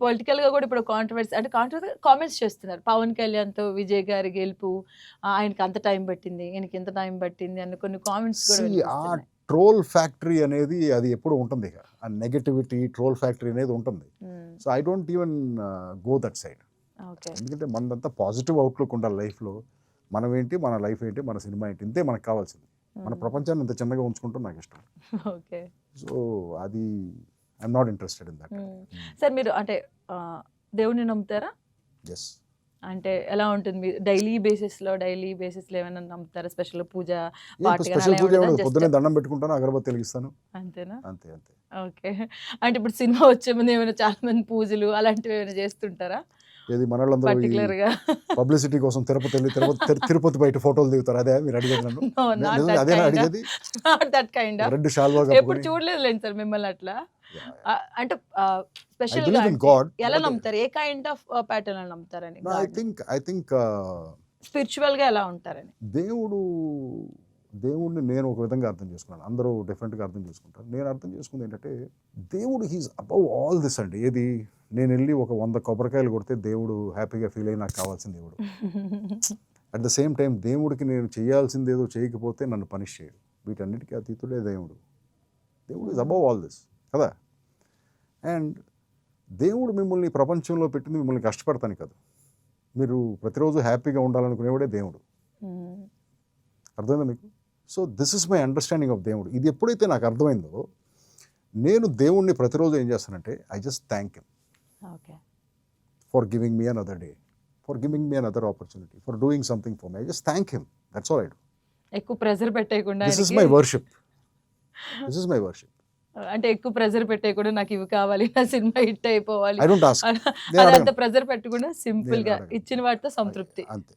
పొలిటికల్‌గా గూడా ఇప్పుడు కాంట్రోవర్సీ కామెంట్స్ చేస్తున్నారు. 'పవన్ కళ్యాణ్‌తో విజయ్ గారి గెలుపు ఆయనకి అంత టైం పట్టింది. ఈయనకి ఇంత టైం పట్టింది అన్న కొన్ని కామెంట్స్ గూడా ఆ వినిపిస్తున్నాయి. ట్రోల్ ఫ్యాక్టరీ అనేది అది ఎప్పుడు ఉంటుంది ఇక. ఆ నెగటివిటీ ట్రోల్ ఫ్యాక్టరీ అనేది ఉంటుంది. హ్మ్. So I don't even go that side. Okay. ఎందుకంటే మనదంతా పాజిటివ్ అవుట్‌లుక్ ఉండాలి లైఫ్‌లో. మనమేంటి, మన లైఫ్ ఏంటి, మన సినిమా ఏంటి, ఇంతే మనకు కావాల్సింది. మన ప్రపంచాన్ని ఇంత చిన్నగా ఉంచుకుంటం నాకిష్టం. ఓకే. సో అది I'm not interested in that. Sir మీరు అంటే దేవుడిని నమ్ముతారా? యెస్. అంటే ఎలా ఉంటుంది? మీరు డైలీ బేసిస్‌లో ఏమైనా నమ్ముతారా? స్పెషల్ పూజ పాట గాని స్పెషల్ అలా పూజ ఏముండదా? ఏముండదు. జస్ట్ పొద్దున్నే దండం పెట్టుకుంటాను, అగరబత్తి వెలిగిస్తాను. అంతేనా? అంతే అంతే. ఓకే. అంటే ఇప్పుడు సినిమా వచ్చే ముందు ఏమైనా చాలా మంది పూజలు అలాంటివి ఏమైనా చేస్తుంటారా? ఏది మనోళ్ళందరూ ఈ పర్టిక్యులర్‌గా పబ్లిసిటీ కోసం తిరుపతి వెళ్ళి తిరుపతి బయట ఫోటోలు దిగుతారు. అదే మీరు అడిగేది నన్ను? నో నాట్ నిజంగా దట్ అదేనా కైండ్ అడిగేది? Not that kind of. Red షాల్వా ఎప్పుడు కప్పుకొని. చూడలేదులెండి సార్ మిమ్మల్ని అట్లా. Yeah, yeah. అంటే I స్పెషల్‌గా believe in అంటే God. ఎలా But నమ్ముతారు? ఏ కైండ్ ఆఫ్ ప్యాటర్న్‌లో నమ్ముతారని no, గాడ్‌ని? I think స్పిరిచువల్‌గా ఎలా ఉంటారని? దేవుడు దేవుడిని నేను ఒక విధంగా అర్థం చేసుకున్నాను. అందరూ డిఫరెంట్‌గా అర్థం చేసుకుంటారు. నేను అర్థం చేసుకుంది ఏంటంటే, దేవుడు హీస్ అబవ్ ఆల్ దిస్ అండి. ఏది నేనెళ్ళి ఒక 100 కొబ్బరికాయలు కొడితే దేవుడు హ్యాపీగా ఫీల్ అయ్యి నాకు కావాల్సిన దేవుడు. అట్ ద సేమ్ టైం దేవుడికి నేను చేయాల్సిందేదో చేయకపోతే నన్ను పనిష్ చేయడు. వీటన్నిటికీ అతీతుడే దేవుడు. దేవుడు ఈజ్ అబవ్ ఆల్ దిస్ కదా. అండ్ దేవుడు మిమ్మల్ని ప్రపంచంలో పెట్టింది మిమ్మల్ని కష్టపడతాను కాదు. మీరు ప్రతిరోజు హ్యాపీగా ఉండాలనుకునేవాడే దేవుడు. అర్థమైందా మీకు? So this is my understanding of దేవుడు. ఇది ఎప్పుడైతే నాకు అర్థమైందో, నేను దేవుణ్ణి ప్రతిరోజు ఏం చేస్తానంటే I just thank him okay. For giving me another day, for giving me another opportunity, for doing something for me. I just thank him. That's all I do. ఎక్కువ ప్రెషర్ పెట్టేయకుండా దిస్ ఇస్ ఆయనకి my worship. This is my worship. అంటే ఎక్కువ pressure పెట్టేయకుండా నాకు ఇవి కావాలి, నా cinema hit అయిపోవాలి I don't ask. అదంతా ప్రెషర్ పెట్టకుండా సింపుల్ నేను గా అడగను. ఇచ్చిన వాటితో సంతృప్తి. అంతే.